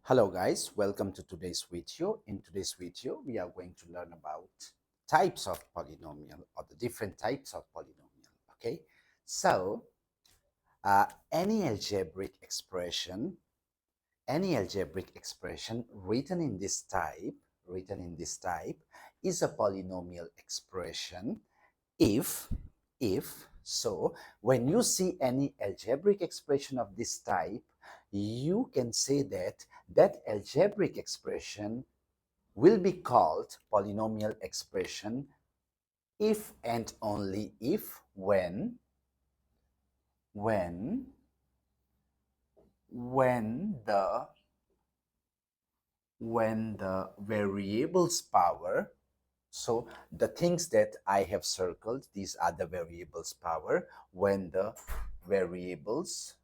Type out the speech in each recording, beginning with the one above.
Hello guys, welcome to today's video. In today's video, we are going to learn about types of polynomial or the different types of polynomial. Okay, so any algebraic expression, written in this type is a polynomial expression if so when you see any algebraic expression of this type, you can say that algebraic expression will be called polynomial expression if and only if when the variables power. So the things that I have circled, these are the variables power when the variables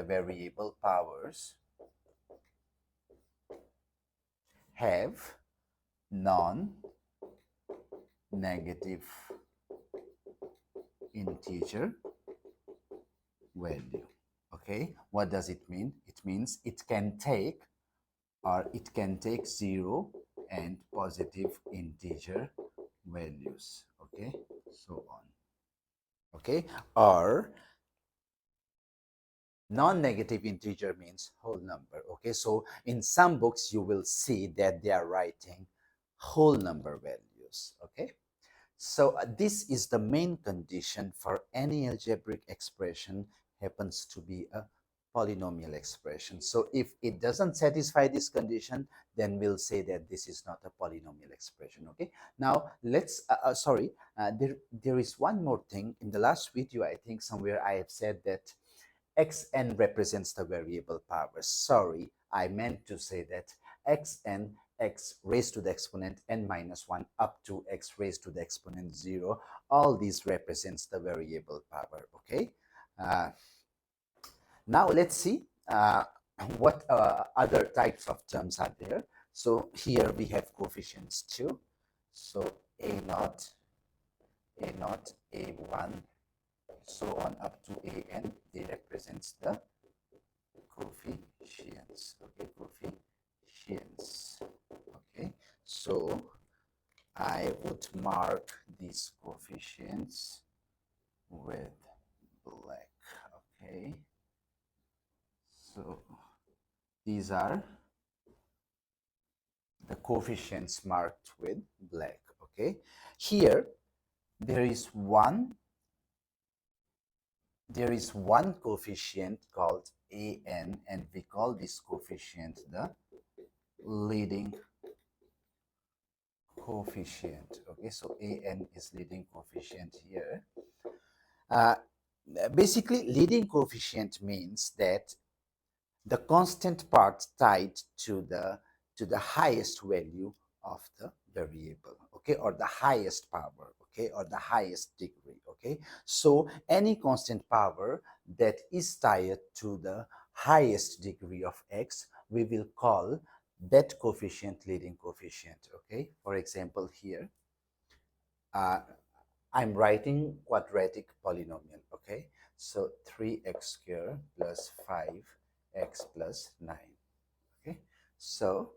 variable powers have non-negative integer value. Okay, what does it mean? It means it can take 0 and positive integer values. Okay, so on. Okay, or non-negative integer means whole number. Okay, so in some books you will see that they are writing whole number values. Okay, so this is the main condition for any algebraic expression happens to be a polynomial expression. So if it doesn't satisfy this condition, then we'll say that this is not a polynomial expression. Okay, now let's there is one more thing. In the last video, I think somewhere I have said that xn represents the variable power. Sorry, I meant to say that xn, x raised to the exponent n minus 1 up to x raised to the exponent 0, all these represents the variable power. Okay, now let's see what other types of terms are there. So here we have coefficients too. So a0, a1, so on up to an, they represents the coefficients. Okay, coefficients. Okay, so I would mark these coefficients with black. Okay, so these are the coefficients marked with black. Okay, here there is one coefficient called an, and we call this coefficient the leading coefficient. Okay, so an is leading coefficient here. Basically, leading coefficient means that the constant part tied to the highest value of the variable, okay, or the highest power, okay, or the highest degree. Okay, so any constant power that is tied to the highest degree of x, we will call that coefficient leading coefficient. Okay, for example, here I'm writing quadratic polynomial. Okay, so 3x squared plus 5x plus 9. Okay, so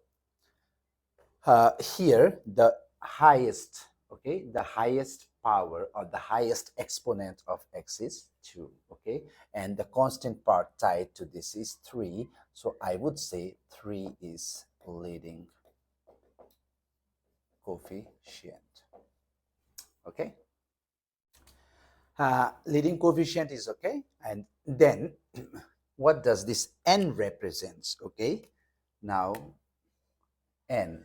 here the highest, okay, the highest power or the highest exponent of x is 2. Okay, and the constant part tied to this is 3, so I would say 3 is leading coefficient. Okay, leading coefficient is okay. And then what does this n represents? Okay, now n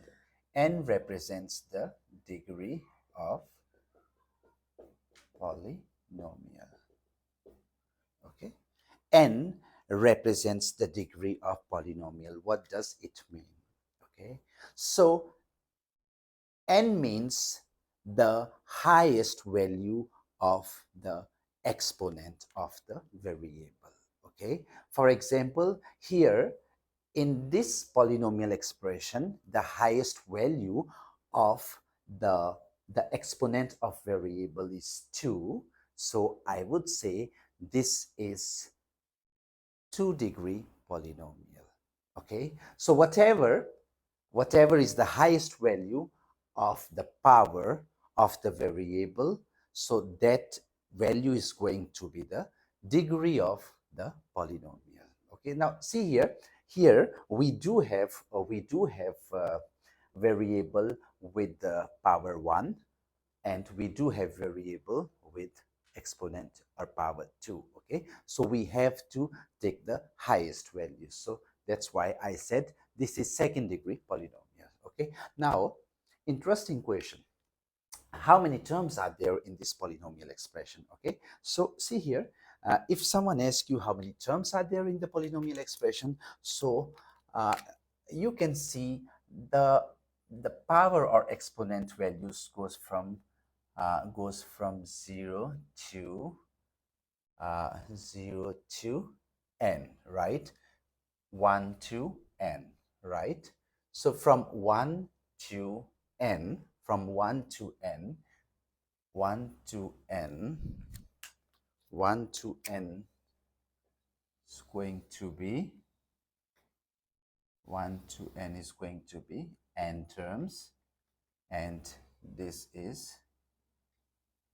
represents the degree of polynomial. Okay, n represents the degree of polynomial. What does it mean? Okay, so n means the highest value of the exponent of the variable. Okay, for example, here in this polynomial expression, the highest value of the exponent of variable is 2. So I would say this is 2-degree polynomial. Okay, so whatever is the highest value of the power of the variable, so that value is going to be the degree of the polynomial. Okay, now see here we do have variable with the power 1, and we do have variable with exponent or power 2. Okay, so we have to take the highest value, so that's why I said this is second degree polynomial. Okay, now interesting question, how many terms are there in this polynomial expression? Okay, so see here, if someone asks you how many terms are there in the polynomial expression, so uh, you can see the the power or exponent values goes from 0 to n, right? 1 to n, right? So from 1 to n, from 1 to n, 1 to n, 1 to n is going to be 1 to n is going to be n terms, and this is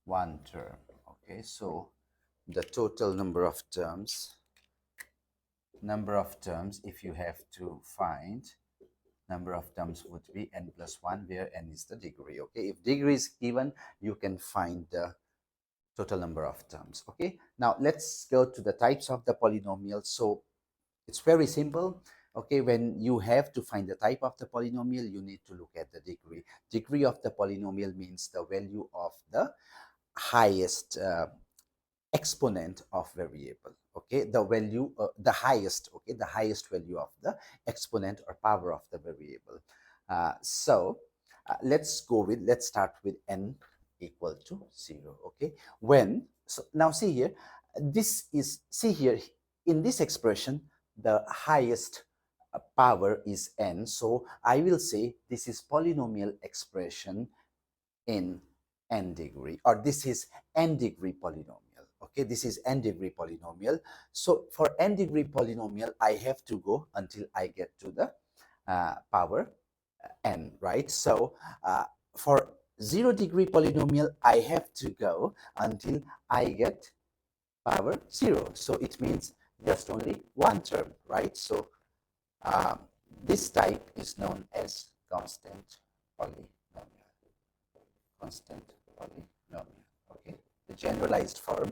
one term. Okay, so the total number of terms, if you have to find number of terms, would be n plus 1, where n is the degree. Okay, if degree is given, you can find the total number of terms. Okay, now let's go to the types of the polynomial. So it's very simple. Okay, when you have to find the type of the polynomial, you need to look at the degree. Degree of the polynomial means the value of the highest exponent of variable. Okay, the value the highest, okay, the highest value of the exponent or power of the variable. Let's start with n equal to 0. Okay, when, so now see here, in this expression the highest power is n, so I will say this is polynomial expression in n degree, or this is n degree polynomial. Okay, this is n degree polynomial. So for n degree polynomial, I have to go until I get to the power n, right? So for 0-degree polynomial, I have to go until I get power 0. So it means just only one term, right? So um, this type is known as constant polynomial. Constant polynomial. Okay, the generalized form,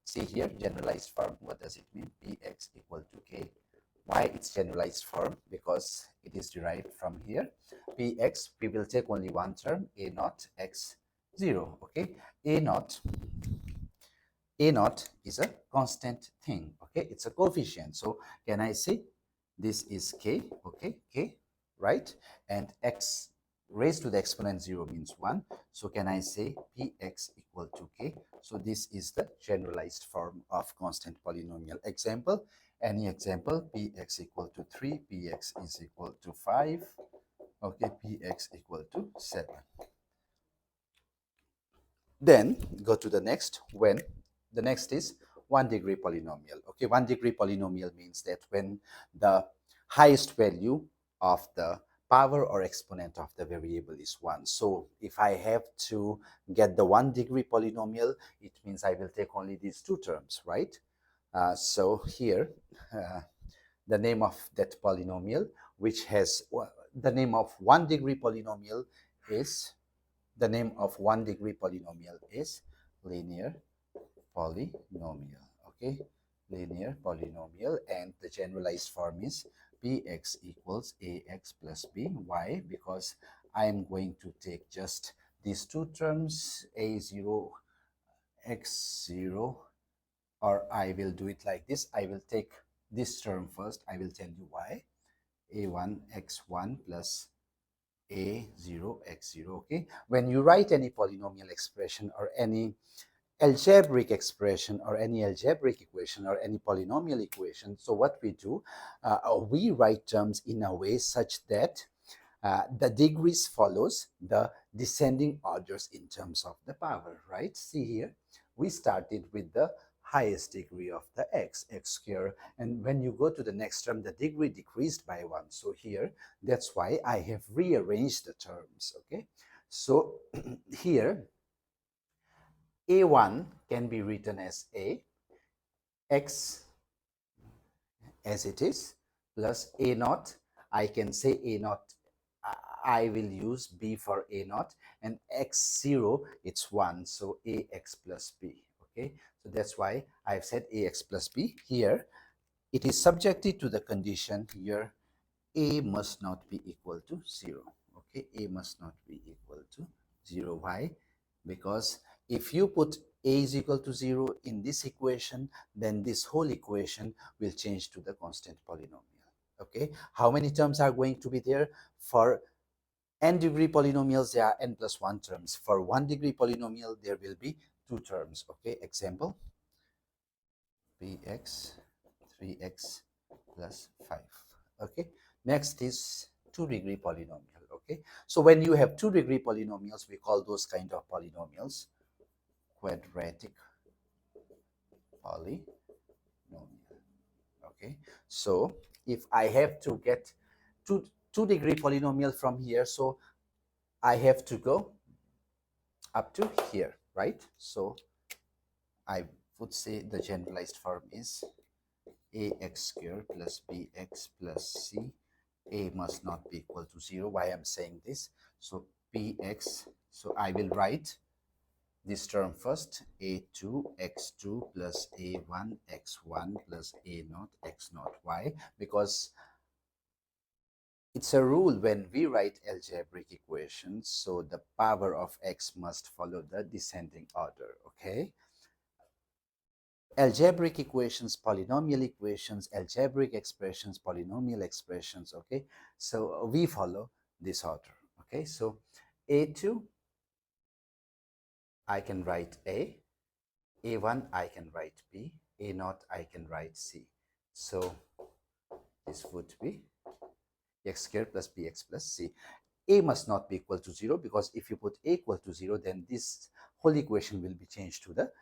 see here, generalized form, what does it mean? Px equal to k. Why it's generalized form? Because it is derived from here. Px, we will take only one term, a naught x 0. Okay, a naught is a constant thing. Okay, it's a coefficient. So can I say this is k? Okay, k, right? And x raised to the exponent 0 means 1. So can I say px equal to k? So this is the generalized form of constant polynomial. Example, any example, px equal to 3, px is equal to 5, okay, px equal to 7. Then go to the next, when the next is 1-degree polynomial. Okay, 1-degree polynomial means that when the highest value of the power or exponent of the variable is 1. So if I have to get the 1-degree polynomial, it means I will take only these two terms, right? So here, the name of that polynomial, which has the name of 1-degree polynomial is the name of 1-degree polynomial is linear polynomial. Okay, linear polynomial, and the generalized form is px equals ax plus b. Why? Because I am going to take just these two terms, a0 x0, or I will do it like this. I will take this term first. I will tell you why. A1 x1 plus a0 x0. Okay, when you write any polynomial expression or any algebraic expression or any algebraic equation or any polynomial equation, so what we do, we write terms in a way such that the degrees follows the descending orders in terms of the power, right? See here, we started with the highest degree of the x square. And when you go to the next term, the degree decreased by 1. So here, that's why I have rearranged the terms, okay? So here, a1 can be written as a x as it is plus a naught. I can say a naught, I will use b for a naught, and x0, it's 1, so ax plus b, okay? So that's why I've said ax plus b. Here it is subjected to the condition here a must not be equal to 0, okay? A must not be equal to 0. Why? Because if you put a is equal to 0 in this equation, then this whole equation will change to the constant polynomial, okay? How many terms are going to be there? For n degree polynomials, there are n plus 1 terms. For 1 degree polynomial, there will be 2 terms, okay? Example, bx 3x plus 5, okay? Next is 2 degree polynomial, okay? So when you have 2 degree polynomials, we call those kind of polynomials quadratic polynomial, okay? So if I have to get 2 degree polynomial from here, so I have to go up to here, right? So I would say the generalized form is ax square plus bx plus c. A must not be equal to 0. Why I'm saying this? So px, so I will write this term first, a2 x2 plus a1 x1 plus a0 x0. Why? Because it's a rule when we write algebraic equations, so the power of x must follow the descending order, okay? Algebraic equations, polynomial equations, algebraic expressions, polynomial expressions, okay? So we follow this order, okay? So a2, I can write a1 I can write b, a0 I can write c. So this would be x squared plus bx plus c. A must not be equal to 0, because if you put a equal to 0, then this whole equation will be changed to the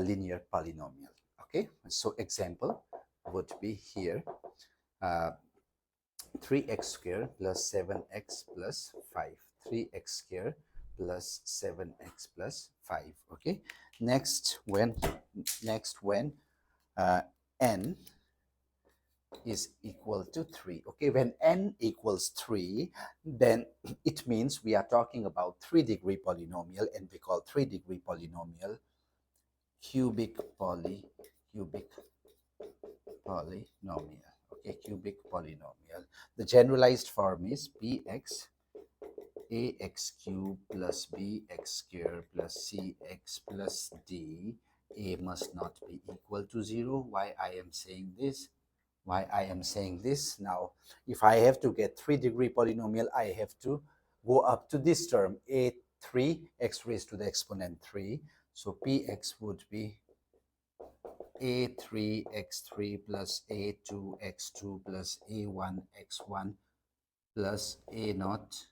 linear polynomial, okay? So example would be here, 3x squared plus 7x plus 5, 3x squared plus 7x plus 5, okay? Next, when n is equal to 3, okay? When n equals 3, then it means we are talking about 3 degree polynomial, and we call 3 degree polynomial cubic polynomial, okay? Cubic polynomial. The generalized form is bx ax cubed plus bx squared plus cx plus d. A must not be equal to 0. Why I am saying this? Now, if I have to get 3 degree polynomial, I have to go up to this term, a3 x raised to the exponent 3. So px would be a3 x3 plus a2 x2 plus a1 x1 plus a naught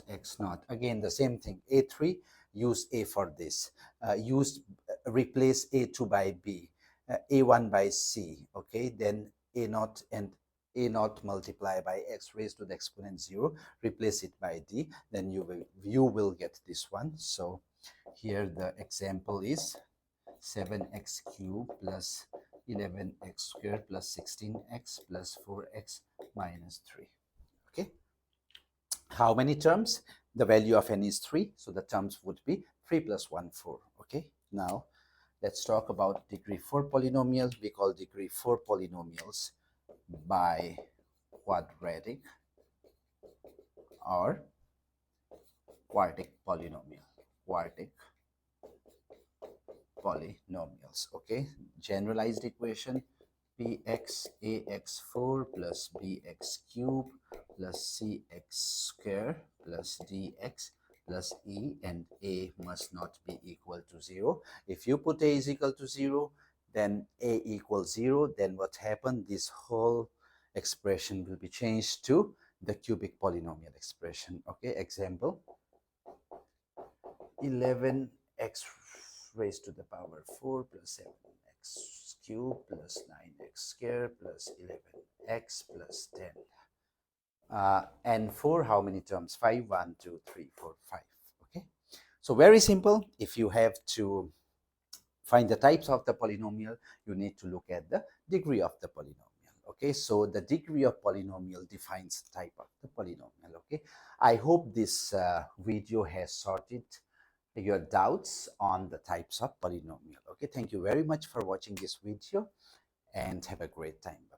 x naught. Again, the same thing. A3, use a for this. Replace a2 by b, a1 by c. Okay, then a naught and a naught multiply by x raised to the exponent 0. Replace it by d. Then you will get this one. So here the example is 7x cubed plus 11x squared plus 16x plus 4x minus 3. Okay, how many terms? The value of n is 3, so the terms would be 3 plus 1, 4. Okay, now let's talk about degree 4 polynomial. We call degree 4 polynomials by quadratic or quartic polynomial. Quartic polynomials, okay? Generalized equation, px ax4 plus bx cube plus cx square plus dx plus e, and a must not be equal to 0. If you put a is equal to 0, then a equals 0, then what happened? This whole expression will be changed to the cubic polynomial expression, okay? Example, 11x raised to the power 4 plus 7x cubed plus 9x squared plus 11x plus 10. And 4, how many terms? 5, 1, 2, 3, 4, 5. Okay. So very simple. If you have to find the types of the polynomial, you need to look at the degree of the polynomial. Okay, so the degree of polynomial defines the type of the polynomial. Okay, I hope this video has sorted your doubts on the types of polynomial. Okay, thank you very much for watching this video and have a great time.